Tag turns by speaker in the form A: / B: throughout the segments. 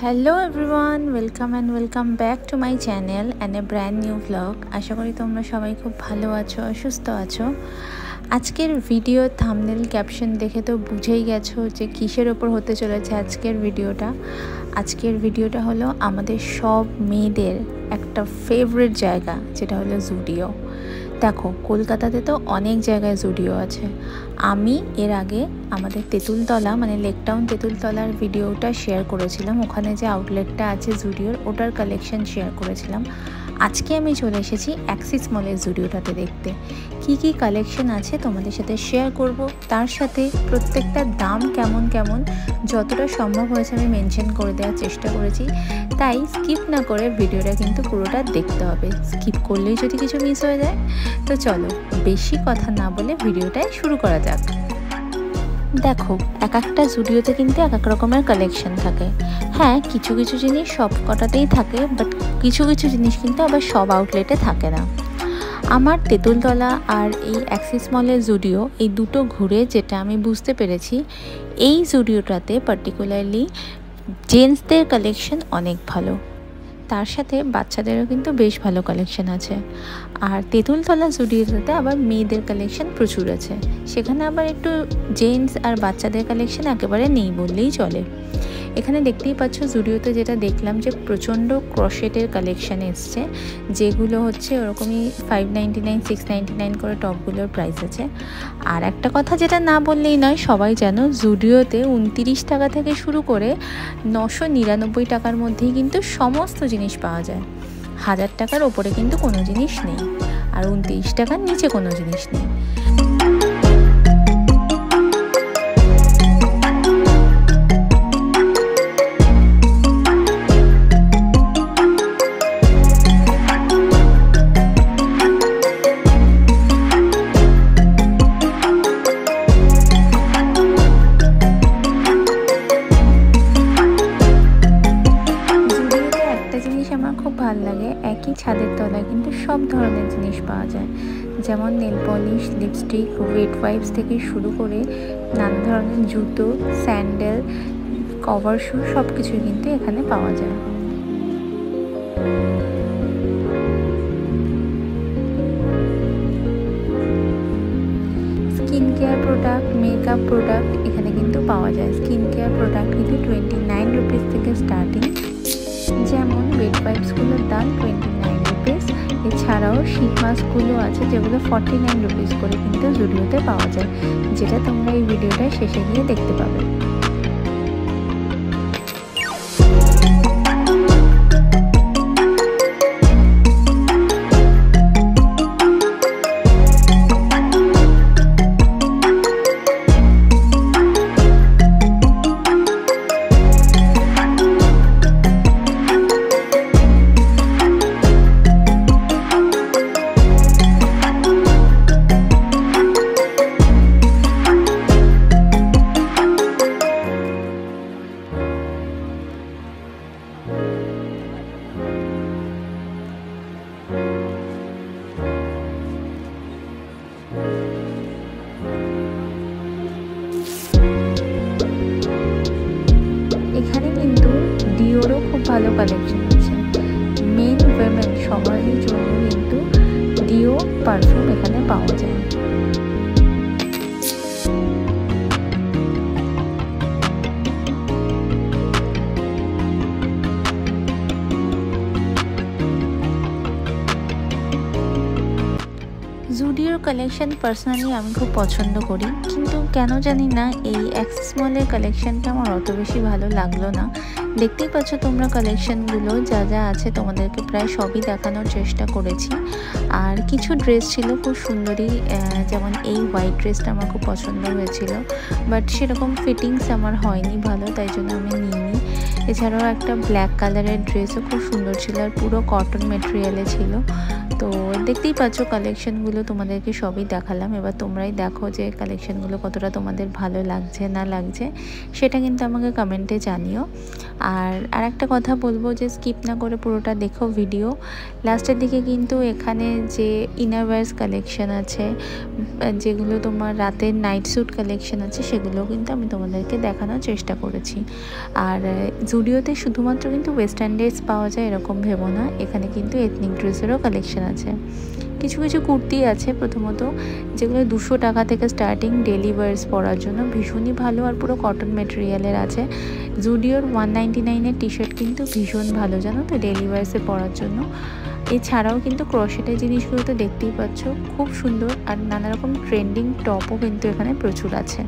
A: Hello everyone, welcome back to my channel and a brand new vlog. আশা করি তোমরা সবাই খুব ভালো আছো, সুস্থ আছো। আজকের ভিডিও থাম্বনেল ক্যাপশন দেখে তো বুঝেই গেছো যে কিসের ওপর হতে চলেছে আজকের ভিডিওটা। আজকের ভিডিওটা হলো আমাদের সব মেয়েদের একটা ফেভারিট জায়গা, যেটা হলো জুডিও। দেখো, কলকাতাতে তো অনেক জায়গায় জুডিও আছে। আমি এর আগে আমাদের তেঁতুলতলা মানে লেকটাউন তেঁতুলতলার ভিডিওটা শেয়ার করেছিলাম, ওখানে যে আউটলেটটা আছে জুডিওর, ওটার কালেকশন শেয়ার করেছিলাম। আজকে আমি চলে এসেছি অ্যাক্সিস মলের জুডিওটাতে দেখতে কি কি কালেকশন আছে তোমাদের সাথে শেয়ার করব। তার সাথে প্রত্যেকটা দাম কেমন কেমন যতটা সম্ভব হয়েছে আমি মেনশন করে দেওয়ার চেষ্টা করেছি, তাই স্কিপ না করে ভিডিওটা কিন্তু পুরোটা দেখতে হবে। স্কিপ করলেই যদি কিছু মিস হয়ে যায়। তো চলো বেশি কথা না বলে ভিডিওটাই শুরু করা যাক। দেখো, এক একটা জুডিওতে কিন্তু এক এক রকমের কালেকশন থাকে। হ্যাঁ, কিছু কিছু জিনিস সব কটাতেই থাকে, বাট কিছু কিছু জিনিস কিন্তু আবার সব আউটলেটে থাকে না। আমার তেঁতুলতলা আর এই অ্যাক্সিস মলের জুডিও, এই দুটো ঘুরে যেটা আমি বুঝতে পেরেছি, এই জুডিওটাতে পার্টিকুলারলি জেন্টসদের কালেকশন অনেক ভালো, তার সাথে বাচ্চাদেরও কিন্তু বেশ ভালো কালেকশন আছে। আর তেঁতুলতলা জুডিওতে আবার মেয়েদের কালেকশন প্রচুর আছে, সেখানে আবার একটু জেন্টস আর বাচ্চাদের কালেকশন একেবারে নেই বললেই চলে। এখানে দেখতেই পাচ্ছ জুডিওতে যেটা দেখলাম যে প্রচণ্ড ক্রশেটের কালেকশান এসছে, যেগুলো হচ্ছে ওরকমই 599 699 করে টপগুলোর প্রাইস আছে। আর একটা কথা যেটা না বললেই নয়, সবাই জানো জুডিওতে 29 টাকা থেকে শুরু করে 999 টাকার মধ্যেই কিন্তু সমস্ত জিনিস পাওয়া যায়। 1000 টাকার ওপরে কিন্তু কোনো জিনিস নেই, আর 29 টাকার নিচে কোনো জিনিস নেই। ভালো লাগে, একই ছাদের তলায় কিন্তু সব ধরনের জিনিস পাওয়া যায়, যেমন nail polish, lipstick, wet wipes থেকে শুরু করে নানা ধরনের জুতো, স্যান্ডেল, কভার শু সব কিছুই কিন্তু এখানে পাওয়া যায়। Skin care product, makeup product এখানে কিন্তু পাওয়া যায়। স্কিন কেয়ার প্রোডাক্ট কিন্তু 29 রুপিস থেকে স্টার্টিং, যেমন ওয়েট ওয়াইপসগুলোর দাম 29 রুপিস। এছাড়াও শীত মাস্কগুলো আছে যেগুলো 49 রুপিস করে কিন্তু জুডিওতে পাওয়া যায়, যেটা তোমরা এই ভিডিওটা শেষে গিয়ে দেখতে পাবে। এখানে কিন্তু ডিওরও খুব ভালো কালেকশন আছে। মেন উইমেন সবারই জন্য কিন্তু ডিও পারফিউম এখানে পাওয়া যায়। জুডিওর কালেকশন পার্সোনালি আমি খুব পছন্দ করি, কিন্তু কেন জানি না এই অ্যাক্সিস মলের কালেকশনটা আমার অত বেশি ভালো লাগলো না। দেখতেই পাচ্ছ তোমরা কালেকশনগুলো যা যা আছে তোমাদেরকে প্রায় সবই দেখানোর চেষ্টা করেছি। আর কিছু ড্রেস ছিল খুব সুন্দরই, যেমন এই হোয়াইট ড্রেসটা আমার খুব পছন্দ হয়েছিল, বাট সেরকম ফিটিংস আমার হয়নি ভালো, তাই জন্য আমি নিইনি। এছাড়াও একটা ব্ল্যাক কালারের ড্রেসও খুব সুন্দর ছিল, আর পুরো কটন মেটেরিয়ালে ছিল। তো দেখতেই পাচ্ছ কালেকশনগুলো তোমাদেরকে সবই দেখালাম। এবার তোমরাই দেখো যে কালেকশনগুলো কতটা তোমাদের ভালো লাগছে না লাগছে, সেটা কিন্তু আমাকে কমেন্টে জানিও। আর একটা কথা বলবো যে স্কিপ না করে পুরোটা দেখো ভিডিও। লাস্টের দিকে কিন্তু এখানে যে ইনারওয়্যারস কালেকশন আছে, যেগুলো তোমার রাতের নাইট স্যুট কালেকশন আছে, সেগুলো কিন্তু আমি তোমাদেরকে দেখানোর চেষ্টা করেছি। আর জুডিওতে শুধুমাত্র কিন্তু ওয়েস্টার্ন ড্রেস পাওয়া যায় এরকম ভেবো না, এখানে কিন্তু এথনিক ড্রেসেরও কালেকশন আছে। কিছু কিছু কুর্তি আছে প্রথমত, যেগুলো 200 টাকা থেকে স্টার্টিং, ডেলি ওয়ার্স পরার জন্য ভীষণই ভালো আর পুরো কটন মেটেরিয়ালের আছে। জুডিওর 199-এর টি শার্ট কিন্তু ভীষণ ভালো জানো তো, ডেলি ওয়ার্সে পরার জন্য। এছাড়াও কিন্তু ক্রশেটের জিনিসগুলো তো দেখতেই পাচ্ছ, খুব সুন্দর। আর নানা রকম ট্রেন্ডিং টপও কিন্তু এখানে প্রচুর আছে।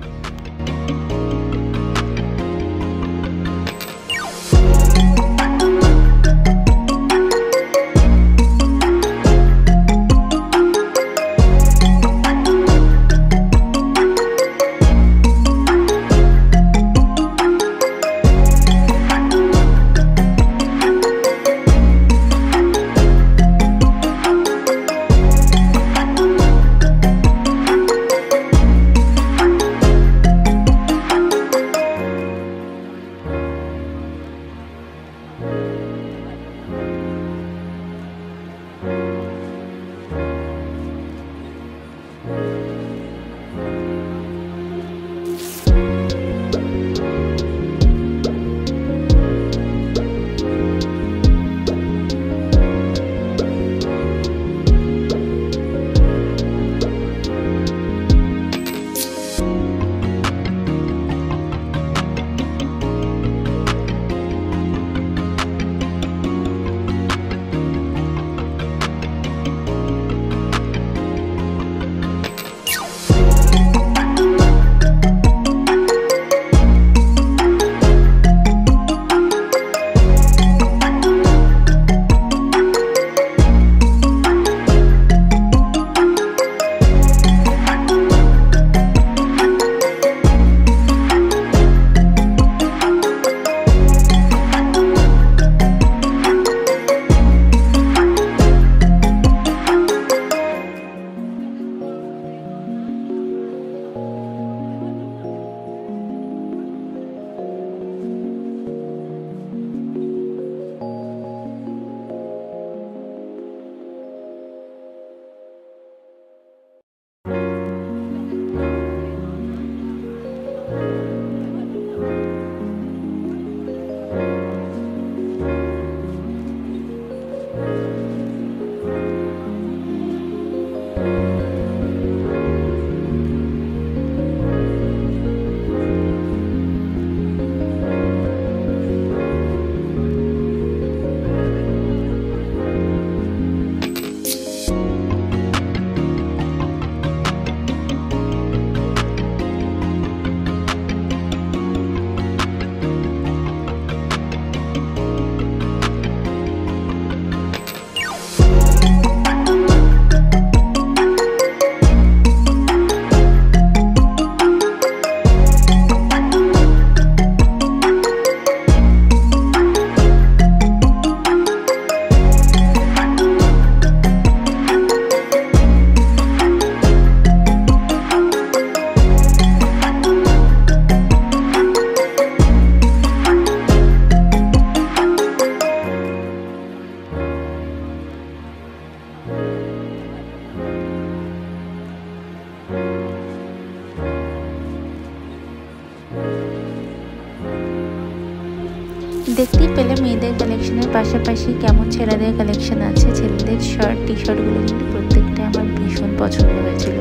A: দেখতেই পেলে মেয়েদের কালেকশনের পাশাপাশি কেমন ছেলেদের কালেকশন আছে। ছেলেদের শার্ট টি শার্টগুলো কিন্তু প্রত্যেকটাই আমার ভীষণ পছন্দ হয়েছিল।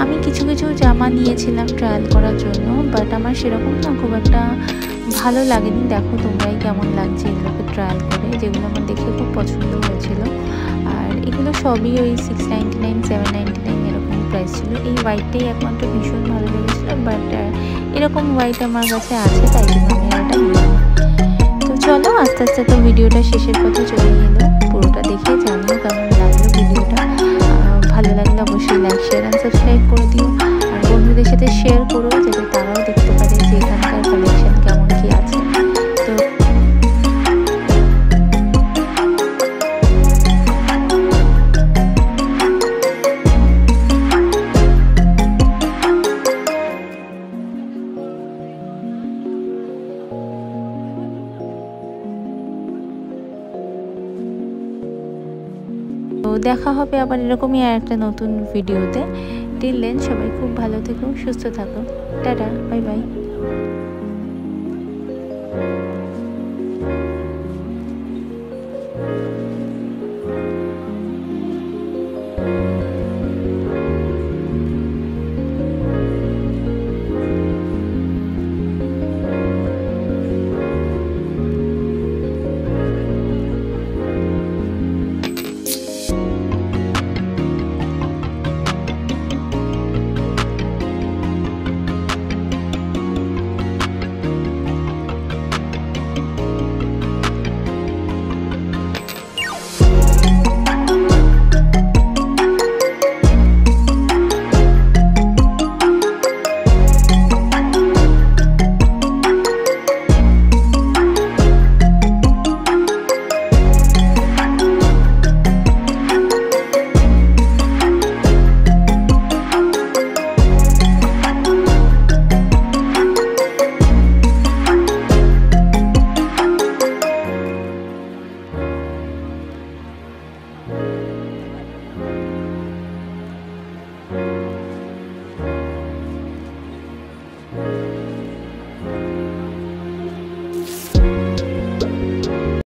A: আমি কিছু কিছু জামা নিয়েছিলাম ট্রায়াল করার জন্য, বাট আমার সেরকম না খুব একটা ভালো লাগেনি। দেখো তোমরাই কেমন লাগছে এগুলোকে ট্রায়াল করে, যেগুলো আমার দেখে খুব পছন্দ হয়েছিল। আর এগুলো সবই ওই 699 799 এরকম প্রাইস ছিল। এই হোয়াইটটাই একমাত্র ভীষণ ভালো লেগেছিলো, বাট এরকম হোয়াইট আমার কাছে আছে, তাই জন্য আমি এটা নিলাম। তো চলো আস্তে আস্তে তো ভিডিওটা শেষের পথে চলে গেলো। পুরোটা দেখে জানিও কেমন লাগলো ভিডিওটা। ভালো লাগলে অবশ্যই লাইক শেয়ার অ্যান্ড সাবস্ক্রাইব করে দিও। আর বন্ধুদের সাথে শেয়ার করো, যাতে তারাও দেখতে পারে যে এখানকার কালেকশন কেমন কি আছে। তো দেখা হবে আবার এরকমই আর একটা নতুন ভিডিওতে। টিল দেন সবাই খুব ভালো থেকো, সুস্থ থাকো। Tata, bye bye.